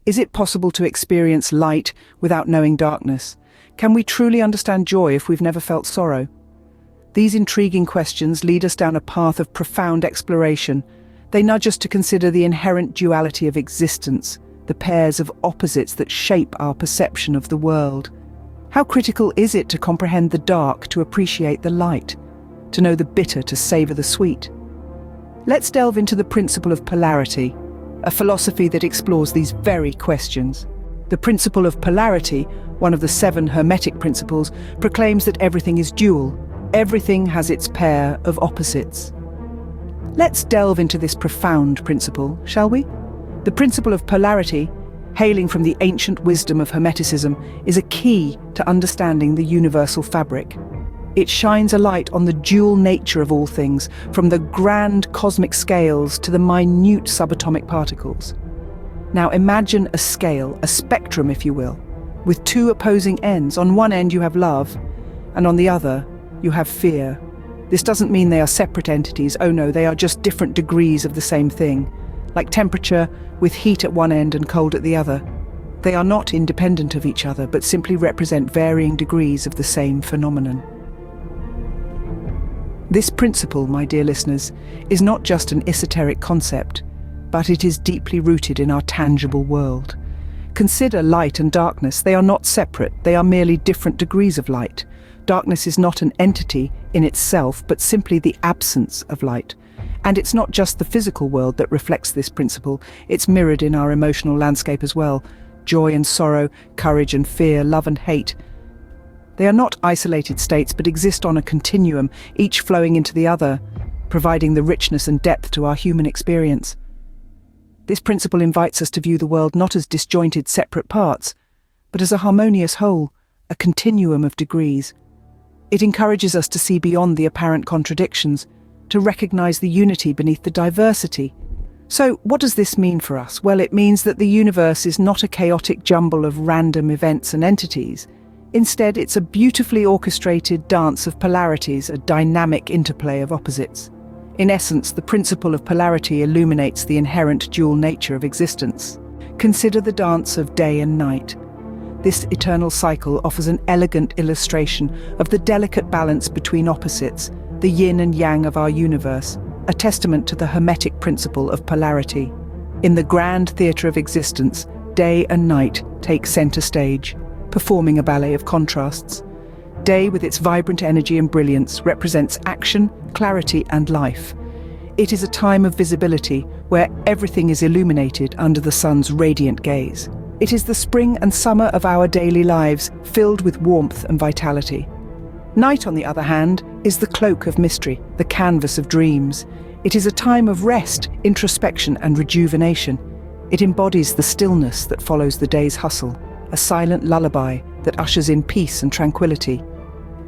Is it possible to experience light without knowing darkness? Can we truly understand joy if we've never felt sorrow? These intriguing questions lead us down a path of profound exploration. They nudge us to consider the inherent duality of existence, the pairs of opposites that shape our perception of the world. How critical is it to comprehend the dark to appreciate the light, to know the bitter to savor the sweet? Let's delve into the principle of polarity, a philosophy that explores these very questions. The principle of polarity, one of the 7 Hermetic principles, proclaims that everything is dual. Everything has its pair of opposites. Let's delve into this profound principle, shall we? The principle of polarity, hailing from the ancient wisdom of Hermeticism, is a key to understanding the universal fabric. It shines a light on the dual nature of all things, from the grand cosmic scales to the minute subatomic particles. Now imagine a scale, a spectrum if you will, with 2 opposing ends. On one end you have love, and on the other you have fear. This doesn't mean they are separate entities. Oh no, they are just different degrees of the same thing, like temperature with heat at one end and cold at the other. They are not independent of each other, but simply represent varying degrees of the same phenomenon. This principle, my dear listeners, is not just an esoteric concept, but it is deeply rooted in our tangible world. Consider light and darkness. They are not separate, they are merely different degrees of light. Darkness is not an entity in itself, but simply the absence of light. And it's not just the physical world that reflects this principle, it's mirrored in our emotional landscape as well. Joy and sorrow, courage and fear, love and hate. They are not isolated states, but exist on a continuum, each flowing into the other, providing the richness and depth to our human experience. This principle invites us to view the world not as disjointed separate parts, but as a harmonious whole, a continuum of degrees. It encourages us to see beyond the apparent contradictions, to recognize the unity beneath the diversity. So, what does this mean for us? Well, it means that the universe is not a chaotic jumble of random events and entities. Instead, it's a beautifully orchestrated dance of polarities, a dynamic interplay of opposites. In essence, the principle of polarity illuminates the inherent dual nature of existence. Consider the dance of day and night. This eternal cycle offers an elegant illustration of the delicate balance between opposites, the yin and yang of our universe, a testament to the Hermetic principle of polarity. In the grand theatre of existence, day and night take center stage, performing a ballet of contrasts. Day, with its vibrant energy and brilliance, represents action, clarity, and life. It is a time of visibility where everything is illuminated under the sun's radiant gaze. It is the spring and summer of our daily lives, filled with warmth and vitality. Night, on the other hand, is the cloak of mystery, the canvas of dreams. It is a time of rest, introspection, and rejuvenation. It embodies the stillness that follows the day's hustle, a silent lullaby that ushers in peace and tranquility.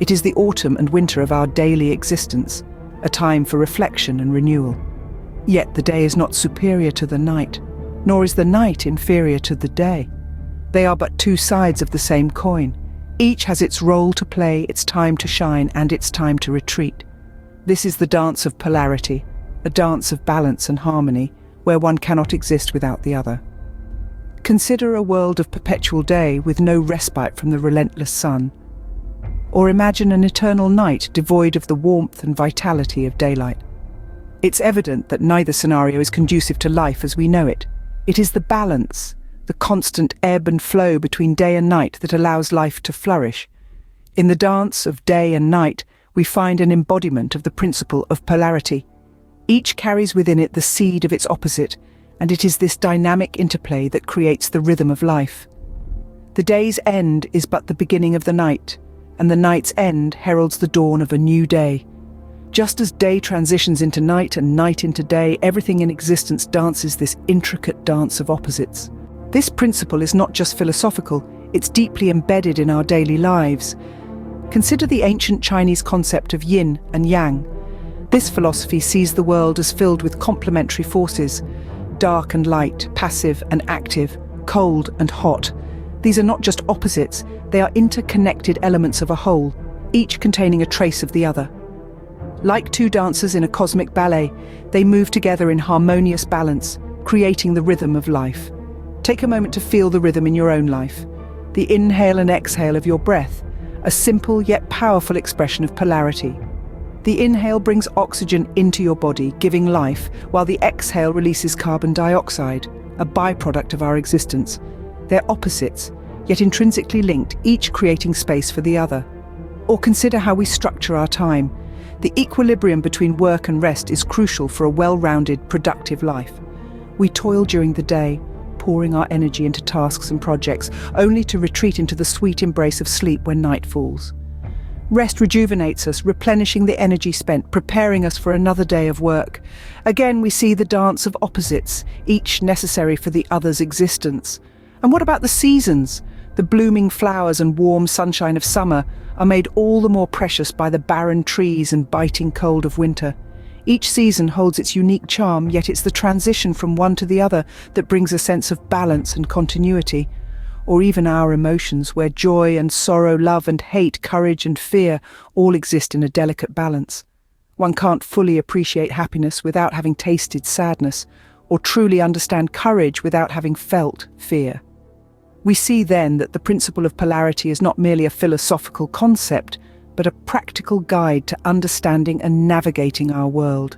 It is the autumn and winter of our daily existence, a time for reflection and renewal. Yet the day is not superior to the night, nor is the night inferior to the day. They are but 2 sides of the same coin. Each has its role to play, its time to shine, and its time to retreat. This is the dance of polarity, a dance of balance and harmony, where one cannot exist without the other. Consider a world of perpetual day with no respite from the relentless sun. Or imagine an eternal night devoid of the warmth and vitality of daylight. It's evident that neither scenario is conducive to life as we know it. It is the balance, the constant ebb and flow between day and night that allows life to flourish. In the dance of day and night, we find an embodiment of the principle of polarity. Each carries within it the seed of its opposite, and it is this dynamic interplay that creates the rhythm of life. The day's end is but the beginning of the night, and the night's end heralds the dawn of a new day. Just as day transitions into night and night into day, everything in existence dances this intricate dance of opposites. This principle is not just philosophical, it's deeply embedded in our daily lives. Consider the ancient Chinese concept of yin and yang. This philosophy sees the world as filled with complementary forces, dark and light, passive and active, cold and hot. These are not just opposites, they are interconnected elements of a whole, each containing a trace of the other. Like 2 dancers in a cosmic ballet, they move together in harmonious balance, creating the rhythm of life. Take a moment to feel the rhythm in your own life. The inhale and exhale of your breath, a simple yet powerful expression of polarity. The inhale brings oxygen into your body, giving life, while the exhale releases carbon dioxide, a byproduct of our existence. They're opposites, yet intrinsically linked, each creating space for the other. Or consider how we structure our time. The equilibrium between work and rest is crucial for a well-rounded, productive life. We toil during the day, pouring our energy into tasks and projects, only to retreat into the sweet embrace of sleep when night falls. Rest rejuvenates us, replenishing the energy spent, preparing us for another day of work. Again, we see the dance of opposites, each necessary for the other's existence. And what about the seasons? The blooming flowers and warm sunshine of summer are made all the more precious by the barren trees and biting cold of winter. Each season holds its unique charm, yet it's the transition from one to the other that brings a sense of balance and continuity. Or even our emotions, where joy and sorrow, love and hate, courage and fear all exist in a delicate balance. One can't fully appreciate happiness without having tasted sadness, or truly understand courage without having felt fear. We see then that the principle of polarity is not merely a philosophical concept, but a practical guide to understanding and navigating our world.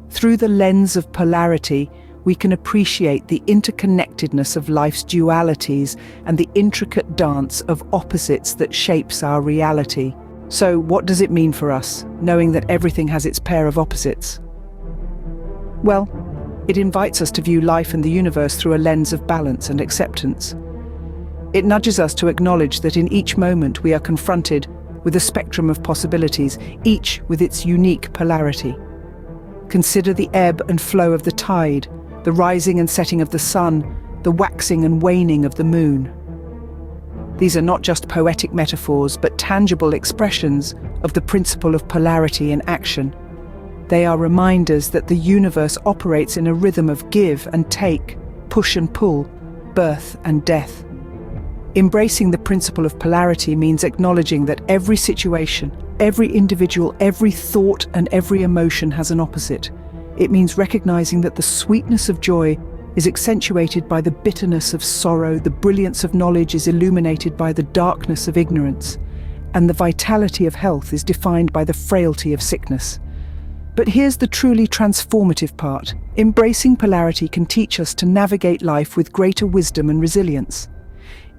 Through the lens of polarity, we can appreciate the interconnectedness of life's dualities and the intricate dance of opposites that shapes our reality. So, what does it mean for us, knowing that everything has its pair of opposites? Well, it invites us to view life and the universe through a lens of balance and acceptance. It nudges us to acknowledge that in each moment we are confronted with a spectrum of possibilities, each with its unique polarity. Consider the ebb and flow of the tide, the rising and setting of the sun, the waxing and waning of the moon. These are not just poetic metaphors, but tangible expressions of the principle of polarity in action. They are reminders that the universe operates in a rhythm of give and take, push and pull, birth and death. Embracing the principle of polarity means acknowledging that every situation, every individual, every thought and every emotion has an opposite. It means recognizing that the sweetness of joy is accentuated by the bitterness of sorrow, the brilliance of knowledge is illuminated by the darkness of ignorance, and the vitality of health is defined by the frailty of sickness. But here's the truly transformative part. Embracing polarity can teach us to navigate life with greater wisdom and resilience.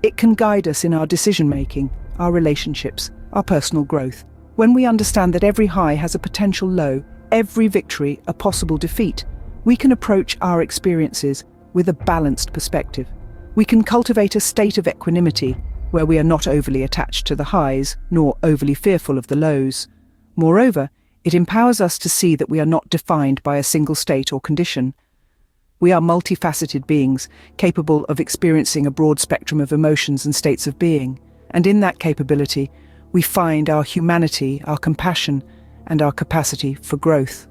It can guide us in our decision-making, our relationships, our personal growth. When we understand that every high has a potential low, every victory a possible defeat, we can approach our experiences with a balanced perspective. We can cultivate a state of equanimity where we are not overly attached to the highs, nor overly fearful of the lows. Moreover, it empowers us to see that we are not defined by a single state or condition. We are multifaceted beings, capable of experiencing a broad spectrum of emotions and states of being. And in that capability, we find our humanity, our compassion, and our capacity for growth.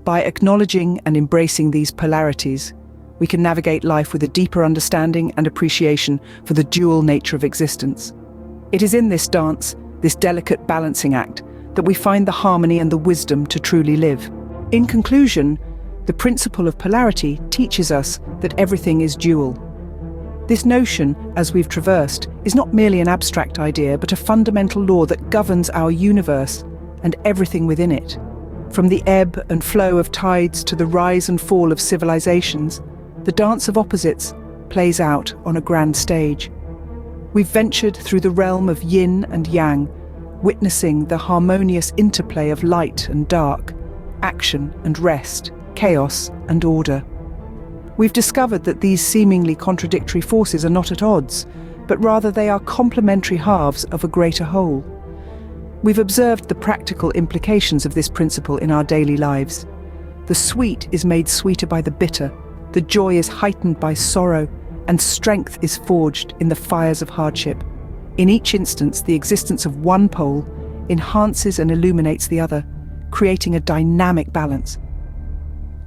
By acknowledging and embracing these polarities, we can navigate life with a deeper understanding and appreciation for the dual nature of existence. It is in this dance, this delicate balancing act, that we find the harmony and the wisdom to truly live. In conclusion, the principle of polarity teaches us that everything is dual. This notion, as we've traversed, is not merely an abstract idea, but a fundamental law that governs our universe and everything within it. From the ebb and flow of tides to the rise and fall of civilizations, the dance of opposites plays out on a grand stage. We've ventured through the realm of yin and yang, witnessing the harmonious interplay of light and dark, action and rest, chaos and order. We've discovered that these seemingly contradictory forces are not at odds, but rather they are complementary halves of a greater whole. We've observed the practical implications of this principle in our daily lives. The sweet is made sweeter by the bitter, the joy is heightened by sorrow, and strength is forged in the fires of hardship. In each instance, the existence of one pole enhances and illuminates the other, creating a dynamic balance.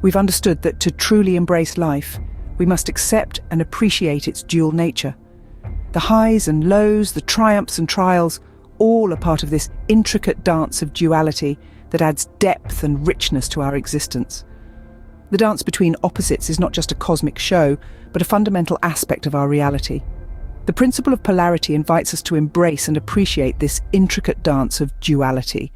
We've understood that to truly embrace life, we must accept and appreciate its dual nature. The highs and lows, the triumphs and trials, all are part of this intricate dance of duality that adds depth and richness to our existence. The dance between opposites is not just a cosmic show, but a fundamental aspect of our reality. The principle of polarity invites us to embrace and appreciate this intricate dance of duality.